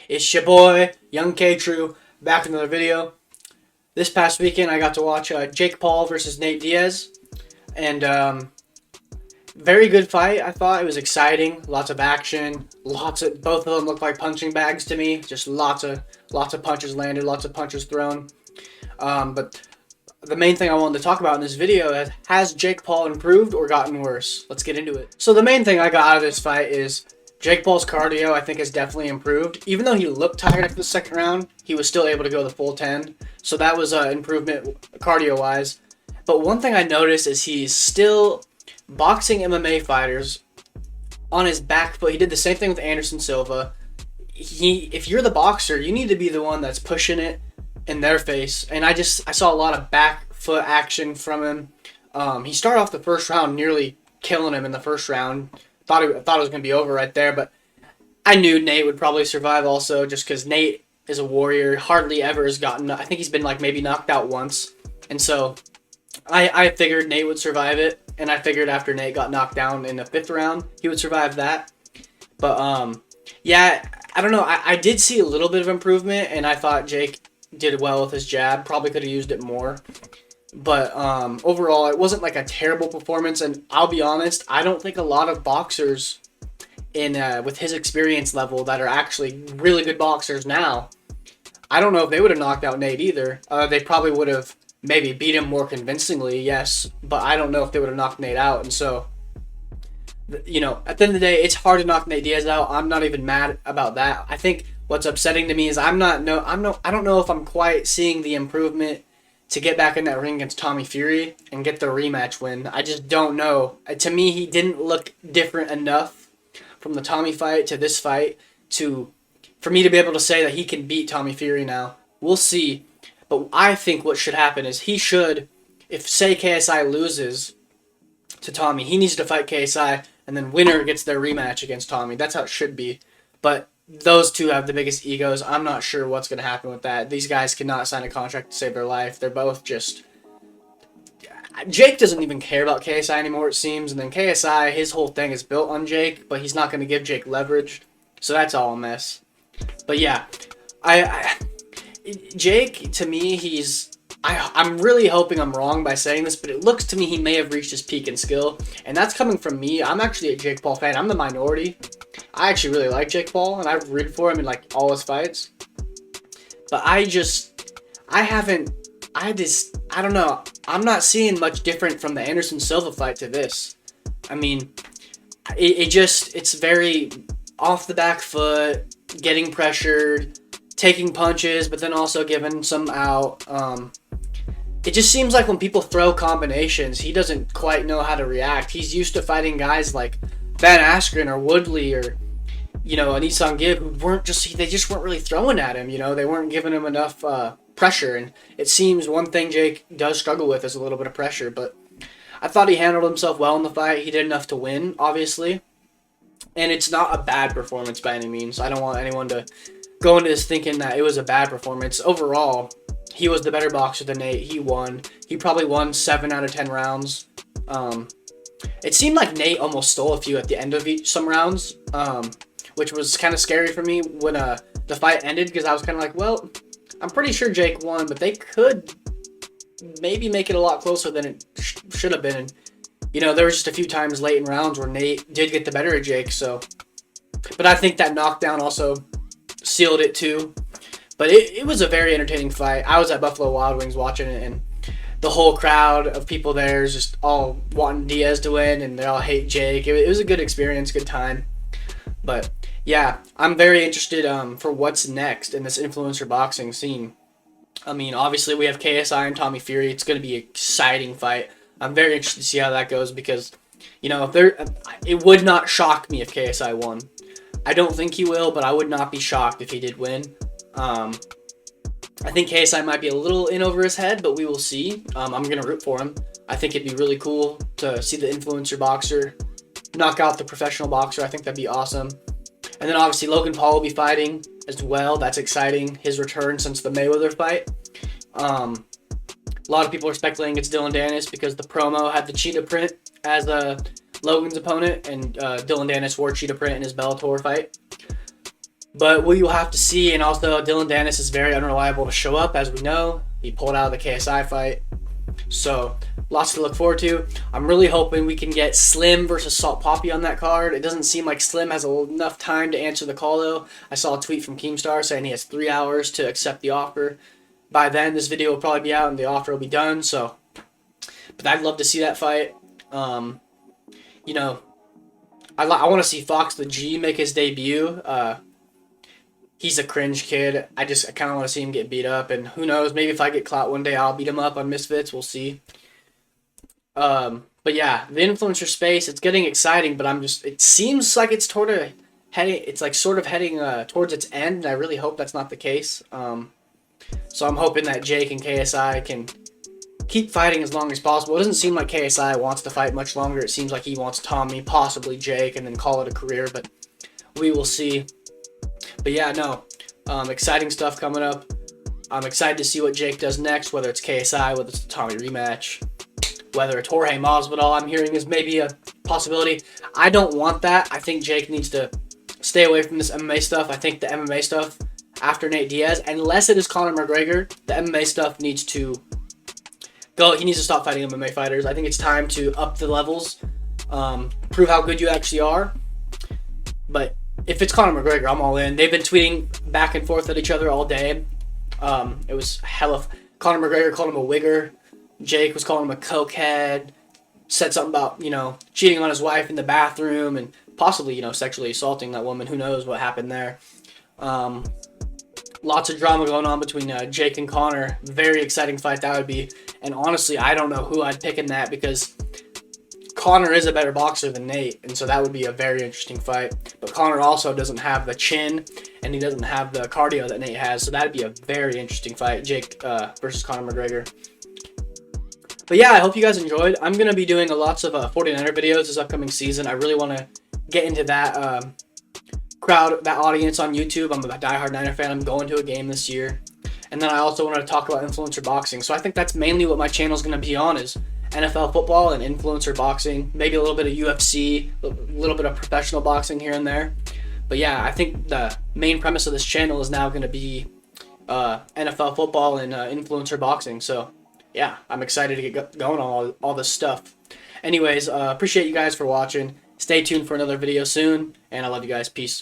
It's your boy, Young K True, back with another video. This past weekend, I got to watch Jake Paul versus Nate Diaz, and very good fight. I thought it was exciting, lots of action, both of them looked like punching bags to me. Just lots of punches landed, lots of punches thrown. But the main thing I wanted to talk about in this video is, has Jake Paul improved or gotten worse? Let's get into it. So the main thing I got out of this fight is Jake Paul's cardio, I think, has definitely improved. Even though he looked tired after the second round, he was still able to go the full 10. So that was an improvement cardio-wise. But one thing I noticed is he's still boxing MMA fighters on his back foot. He did the same thing with Anderson Silva. If you're the boxer, you need to be the one that's pushing it in their face. And I saw a lot of back foot action from him. He started off the first round nearly killing him in the first round. Thought it was going to be over right there, but I knew Nate would probably survive also, just because Nate is a warrior. Hardly ever has gotten, I think he's been like maybe knocked out once. And so I figured Nate would survive it, and I figured after Nate got knocked down in the fifth round, he would survive that. But yeah, I don't know. I did see a little bit of improvement, and I thought Jake did well with his jab. Probably could have used it more. But overall, it wasn't like a terrible performance, and I'll be honest, I don't think a lot of boxers with his experience level that are actually really good boxers now, I don't know if they would have knocked out Nate either. They probably would have maybe beat him more convincingly, yes, but I don't know if they would have knocked Nate out. And so, you know, at the end of the day, it's hard to knock Nate Diaz out. I'm not even mad about that. I think what's upsetting to me is I don't know if I'm quite seeing the improvement to get back in that ring against Tommy Fury and get the rematch win. I just don't know. To me, he didn't look different enough from the Tommy fight to this fight for me to be able to say that he can beat Tommy Fury now. We'll see. But I think what should happen is he should, if say KSI loses to Tommy, he needs to fight KSI, and then winner gets their rematch against Tommy. That's how it should be. But those two have the biggest egos. I'm not sure what's going to happen with that. These guys cannot sign a contract to save their life. They're both just... Jake doesn't even care about KSI anymore, it seems. And then KSI, his whole thing is built on Jake, but he's not going to give Jake leverage. So that's all a mess. But yeah, Jake, to me, I'm really hoping I'm wrong by saying this, but it looks to me he may have reached his peak in skill. And that's coming from me. I'm actually a Jake Paul fan. I'm the minority. I actually really like Jake Paul, and I've rooted for him in like all his fights. But I don't know. I'm not seeing much different from the Anderson Silva fight to this. I mean, it's very off the back foot, getting pressured, taking punches, but then also giving some out. It just seems like when people throw combinations, he doesn't quite know how to react. He's used to fighting guys like Ben Askren or Woodley or, you know, an Isang Gib who they just weren't really throwing at him, you know. They weren't giving him enough pressure, and it seems one thing Jake does struggle with is a little bit of pressure, but I thought he handled himself well in the fight. He did enough to win, obviously, and it's not a bad performance by any means. I don't want anyone to go into this thinking that it was a bad performance. Overall, he was the better boxer than Nate. He won. He probably won 7 out of 10 rounds. It seemed like Nate almost stole a few at the end of some rounds, which was kind of scary for me when the fight ended, because I was kind of like, well, I'm pretty sure Jake won, but they could maybe make it a lot closer than it should have been. And, you know, there was just a few times late in rounds where Nate did get the better of Jake. So, but I think that knockdown also sealed it too. But it was a very entertaining fight. I was at Buffalo Wild Wings watching it, and the whole crowd of people there is just all wanting Diaz to win, and they all hate Jake. It was a good experience, good time. But yeah, I'm very interested for what's next in this influencer boxing scene. I mean, obviously we have KSI and Tommy Fury. It's going to be an exciting fight. I'm very interested to see how that goes, because, you know, it would not shock me if KSI won. I don't think he will, but I would not be shocked if he did win. I think KSI might be a little in over his head, but we will see. I'm going to root for him. I think it'd be really cool to see the influencer boxer knock out the professional boxer. I think that'd be awesome. And then obviously Logan Paul will be fighting as well. That's exciting. His return since the Mayweather fight. A lot of people are speculating it's Dylan Dennis because the promo had the cheetah print as Logan's opponent, and Dylan Dennis wore cheetah print in his Bellator fight. But we will have to see. And also, Dylan Dennis is very unreliable to show up, as we know. He pulled out of the KSI fight. So, lots to look forward to. I'm really hoping we can get Slim versus Salt Poppy on that card. It doesn't seem like Slim has enough time to answer the call, though. I saw a tweet from Keemstar saying he has 3 hours to accept the offer. By then, this video will probably be out and the offer will be done. So, but I'd love to see that fight. You know, I want to see Fox the G make his debut. He's a cringe kid. I kind of want to see him get beat up. And who knows, maybe if I get clout one day, I'll beat him up on Misfits. We'll see. But yeah, the influencer space, it's getting exciting, but it seems like it's sort of heading towards its end, and I really hope that's not the case. So I'm hoping that Jake and KSI can keep fighting as long as possible. It doesn't seem like KSI wants to fight much longer. It seems like he wants Tommy, possibly Jake, and then call it a career, but we will see. But yeah, no, exciting stuff coming up. I'm excited to see what Jake does next, whether it's KSI, whether it's a Tommy rematch, whether it's Jorge Masvidal, I'm hearing is maybe a possibility. I don't want that. I think Jake needs to stay away from this MMA stuff. I think the MMA stuff after Nate Diaz, unless it is Conor McGregor, the MMA stuff needs to go. He needs to stop fighting MMA fighters. I think it's time to up the levels, prove how good you actually are. But if it's Conor McGregor, I'm all in. They've been tweeting back and forth at each other all day. It was hella. Conor McGregor called him a wigger. Jake was calling him a cokehead. Said something about, cheating on his wife in the bathroom and possibly, sexually assaulting that woman. Who knows what happened there. Lots of drama going on between Jake and Conor. Very exciting fight that would be. And honestly, I don't know who I'd pick in that because Conor is a better boxer than Nate, and so that would be a very interesting fight. But Conor also doesn't have the chin, and he doesn't have the cardio that Nate has, so that would be a very interesting fight, Jake versus Conor McGregor. But yeah, I hope you guys enjoyed. I'm going to be doing lots of 49er videos this upcoming season. I really want to get into that crowd, that audience on YouTube. I'm a diehard Niner fan. I'm going to a game this year. And then I also wanted to talk about influencer boxing. So I think that's mainly what my channel is going to be on, is NFL football and influencer boxing. Maybe a little bit of UFC, a little bit of professional boxing here and there. But yeah, I think the main premise of this channel is now going to be NFL football and influencer boxing. So yeah, I'm excited to get going on all this stuff. Anyways, appreciate you guys for watching. Stay tuned for another video soon, and I love you guys. Peace.